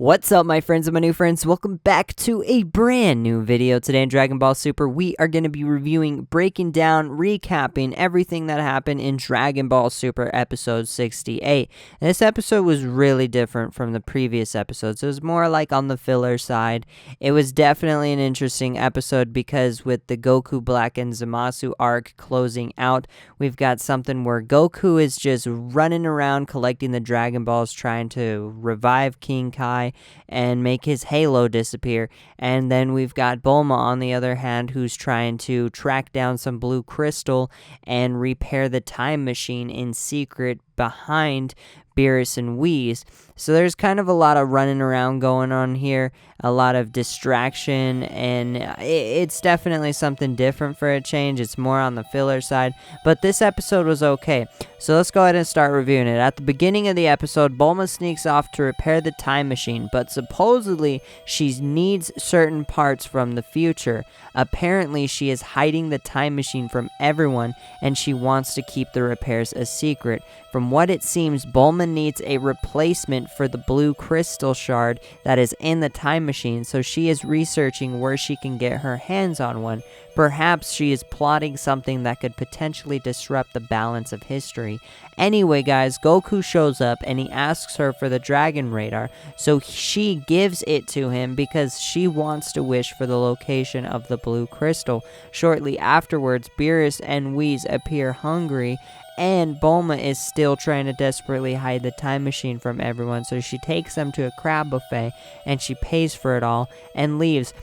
What's up, my friends and my new friends? Welcome back to a brand new video. Today in Dragon Ball Super, we are going to be reviewing, breaking down, recapping everything that happened in Dragon Ball Super episode 68. This episode was really different from the previous episodes. It was more like on the filler side. It was definitely an interesting episode because with the Goku Black and Zamasu arc closing out, we've got something where Goku is just running around collecting the Dragon Balls, trying to revive King Kai and make his halo disappear. And then we've got Bulma on the other hand, who's trying to track down some blue crystal and repair the time machine in secret behind Beerus and Whis. So there's kind of a lot of running around going on here, a lot of distraction, and it's definitely something different for a change. It's more on the filler side, but this episode was okay. So let's go ahead and start reviewing it. At the beginning of the episode, Bulma sneaks off to repair the time machine, but supposedly she needs certain parts from the future. Apparently, she is hiding the time machine from everyone, and she wants to keep the repairs a secret. From what it seems, Bulma needs a replacement for the blue crystal shard that is in the time machine, so she is researching where she can get her hands on one. Perhaps she is plotting something that could potentially disrupt the balance of history. Anyway, guys, Goku shows up and he asks her for the Dragon Radar, so she gives it to him because she wants to wish for the location of the blue crystal. Shortly afterwards, Beerus and Whis appear hungry, and Bulma is still trying to desperately hide the time machine from everyone, so she takes them to a crab buffet and she pays for it all and leaves.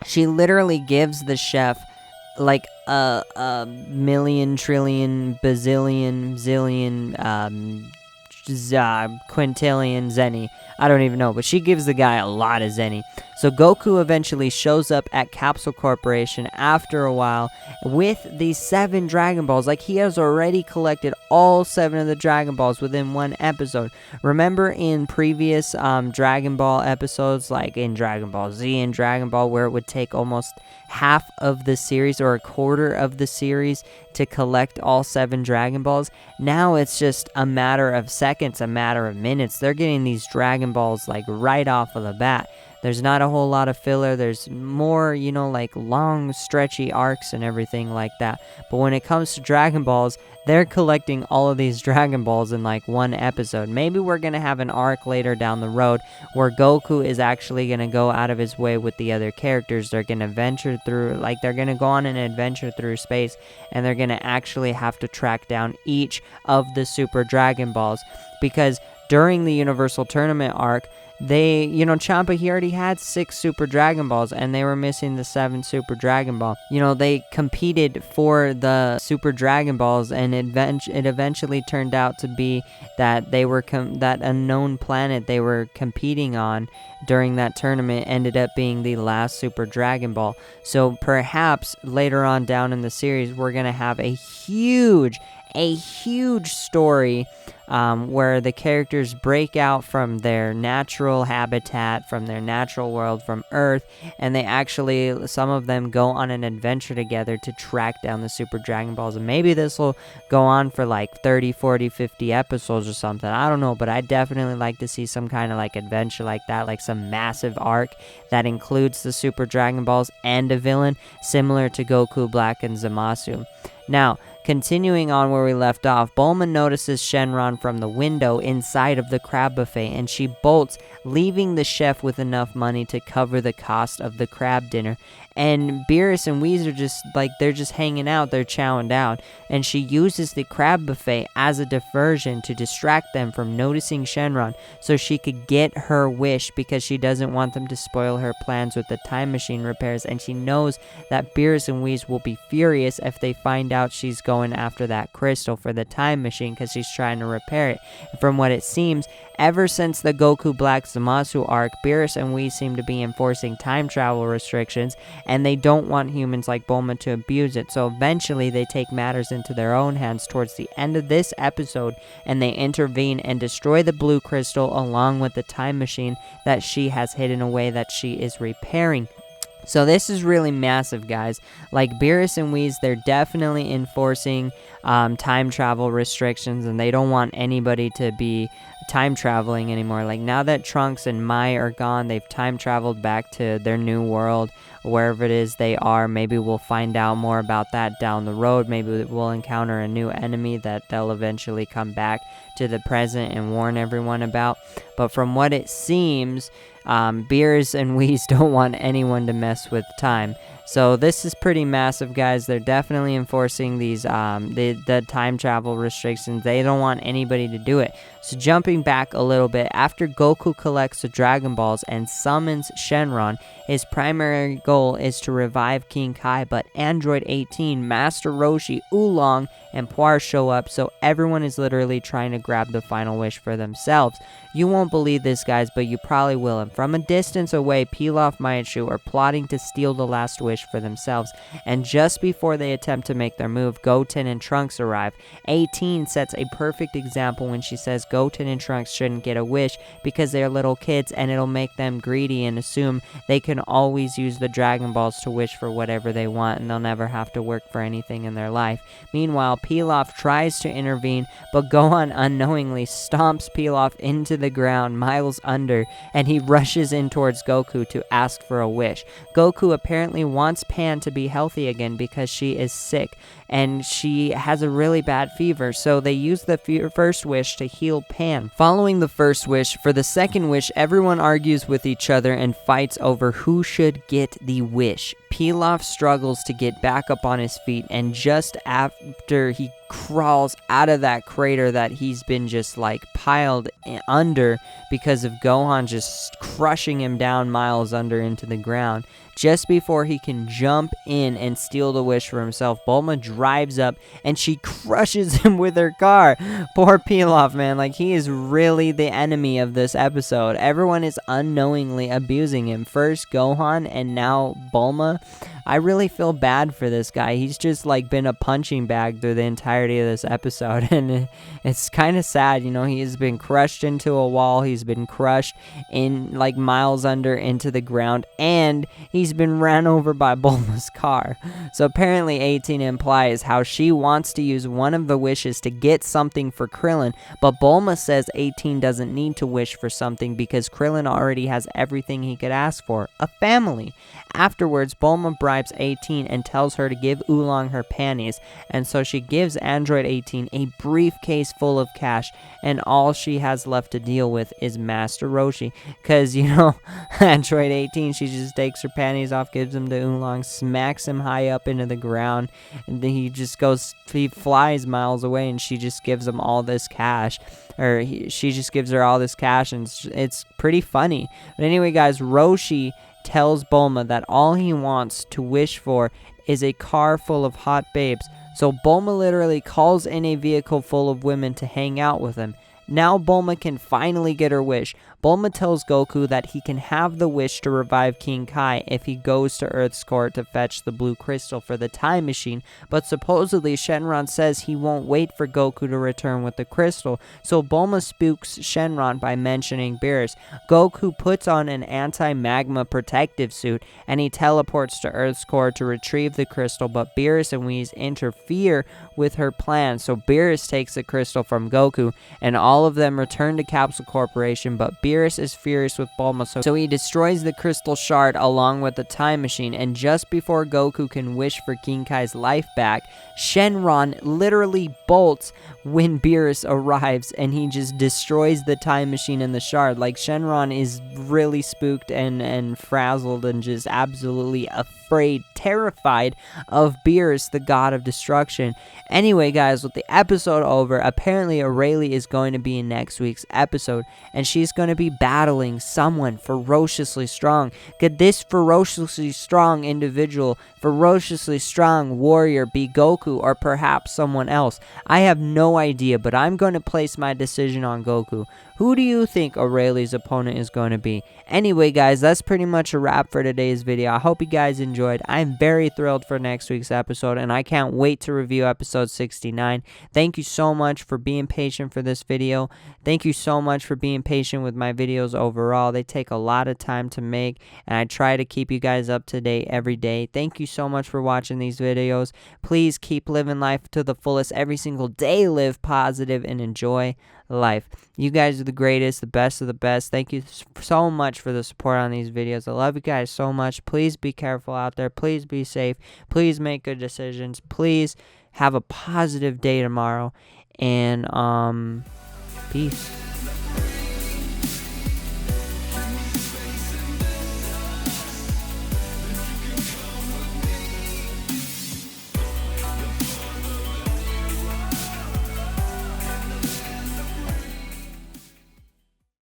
She literally gives the chef like a million, trillion, bazillion, zillion, quintillion zenny. I don't even know, but she gives the guy a lot of zenny. So Goku eventually shows up at Capsule Corporation after a while with these 7 Dragon Balls. Like, he has already collected all 7 of the Dragon Balls within one episode. Remember in previous Dragon Ball episodes, like in Dragon Ball Z and Dragon Ball, where it would take almost half of the series or a quarter of the series to collect all 7 Dragon Balls? Now it's just a matter of seconds, a matter of minutes. They're getting these Dragon Balls like right off of the bat. There's not a whole lot of filler. There's more, like long, stretchy arcs and everything like that. But when it comes to Dragon Balls, they're collecting all of these Dragon Balls in like one episode. Maybe we're going to have an arc later down the road where Goku is actually going to go out of his way with the other characters. They're going to venture through, they're going to go on an adventure through space, and they're going to actually have to track down each of the Super Dragon Balls. Because during the Universal Tournament arc, Champa, he already had 6 Super Dragon Balls, and they were missing the 7th Super Dragon Ball. They competed for the Super Dragon Balls, and it eventually turned out to be that they were that unknown planet they were competing on during that tournament ended up being the last Super Dragon Ball. So perhaps later on down in the series, we're going to have a huge story where the characters break out from their natural habitat, from their natural world, from Earth, and some of them go on an adventure together to track down the Super Dragon Balls. And maybe this will go on for like 30, 40, 50 episodes or something. I don't know, but I definitely like to see some kind of adventure like that, like some massive arc that includes the Super Dragon Balls and a villain, similar to Goku Black and Zamasu. Now, continuing on where we left off, Bulma notices Shenron from the window inside of the crab buffet, and she bolts, leaving the chef with enough money to cover the cost of the crab dinner. And Beerus and Whis are they're just hanging out, they're chowing down, and she uses the crab buffet as a diversion to distract them from noticing Shenron so she could get her wish, because she doesn't want them to spoil her plans with the time machine repairs, and she knows that Beerus and Whis will be furious if they find out she's going after that crystal for the time machine because she's trying to repair it. And from what it seems, ever since the Goku Black Zamasu arc, Beerus and Whis seem to be enforcing time travel restrictions, and they don't want humans like Bulma to abuse it. So eventually they take matters into their own hands towards the end of this episode, and they intervene and destroy the blue crystal along with the time machine that she has hidden away that she is repairing. So this is really massive, guys. Like Beerus and Whis, they're definitely enforcing time travel restrictions, and they don't want anybody to be time traveling anymore. Like now that Trunks and Mai are gone, they've time traveled back to their new world, wherever it is they are. Maybe we'll find out more about that down the road. Maybe we'll encounter a new enemy that they'll eventually come back to the present and warn everyone about. But from what it seems, Beerus and Whis don't want anyone to mess with time. So this is pretty massive, guys. They're definitely enforcing these the time travel restrictions. They don't want anybody to do it. So jumping back a little bit, after Goku collects the Dragon Balls and summons Shenron, his primary goal is to revive King Kai, but Android 18, Master Roshi, Oolong, and Puar show up, so everyone is literally trying to grab the final wish for themselves. You won't believe this, guys, but you probably will. And from a distance away, Pilaf, Maichu are plotting to steal the last wish for themselves. And just before they attempt to make their move, Goten and Trunks arrive. 18 sets a perfect example when she says Goten and Trunks shouldn't get a wish because they're little kids and it'll make them greedy and assume they can always use the Dragon Balls to wish for whatever they want and they'll never have to work for anything in their life. Meanwhile, Pilaf tries to intervene, but Gohan unknowingly stomps Pilaf into the ground miles under, and he rushes in towards Goku to ask for a wish. Goku apparently wants Pan to be healthy again because she is sick, and she has a really bad fever, so they use the first wish to heal Pan. Following the first wish, for the second wish, everyone argues with each other and fights over who should get the wish. Pilaf struggles to get back up on his feet, and just after he crawls out of that crater that he's been just like piled under because of Gohan just crushing him down miles under into the ground, just before he can jump in and steal the wish for himself, Bulma drives up and she crushes him with her car. Poor Pilaf, man. Like, he is really the enemy of this episode. Everyone is unknowingly abusing him. First Gohan and now Bulma. I really feel bad for this guy. He's just like been a punching bag through the entirety of this episode, and it's kind of sad, you know. He's been crushed into a wall, he's been crushed in like miles under into the ground, and he's been ran over by Bulma's car. So apparently 18 implies how she wants to use one of the wishes to get something for Krillin, but Bulma says 18 doesn't need to wish for something because Krillin already has everything he could ask for, a family. Afterwards, Bulma bribes 18 and tells her to give Oolong her panties, and so she gives Android 18 a briefcase full of cash, and all she has left to deal with is Master Roshi, because, you know, Android 18, she just takes her panties off, gives them to Oolong, smacks him high up into the ground, and then he flies miles away, and she just gives him all this cash, she just gives her all this cash, and it's pretty funny. But anyway, guys, Roshi tells Bulma that all he wants to wish for is a car full of hot babes, so Bulma literally calls in a vehicle full of women to hang out with him. Now Bulma can finally get her wish. Bulma tells Goku that he can have the wish to revive King Kai if he goes to Earth's core to fetch the blue crystal for the time machine, but supposedly Shenron says he won't wait for Goku to return with the crystal, so Bulma spooks Shenron by mentioning Beerus. Goku puts on an anti-magma protective suit and he teleports to Earth's core to retrieve the crystal, but Beerus and Whis interfere with her plan, so Beerus takes the crystal from Goku and all of them return to Capsule Corporation, but Beerus is furious with Bulma, so he destroys the crystal shard along with the time machine, and just before Goku can wish for King Kai's life back, Shenron literally bolts when Beerus arrives, and he just destroys the time machine and the shard. Like, Shenron is really spooked and frazzled and just absolutely afraid, terrified of Beerus, the god of destruction. Anyway, guys, with the episode over, apparently Arale is going to be in next week's episode, and she's going to be battling someone ferociously strong. Could this ferociously strong individual, ferociously strong warrior be Goku or perhaps someone else? I have no idea, but I'm going to place my decision on Goku. Who do you think Arale's opponent is going to be? Anyway, guys, that's pretty much a wrap for today's video. I hope you guys enjoyed. I'm very thrilled for next week's episode, and I can't wait to review episode 69. Thank you so much for being patient for this video. Thank you so much for being patient with my videos overall. They take a lot of time to make, and I try to keep you guys up to date every day. Thank you so much for watching these videos. Please keep living life to the fullest every single day. Live positive and enjoy life. You guys are the greatest, the best of the best. Thank you so much for the support on these videos. I love you guys so much. Please be careful out there. Please be safe. Please make good decisions. Please have a positive day tomorrow. And peace.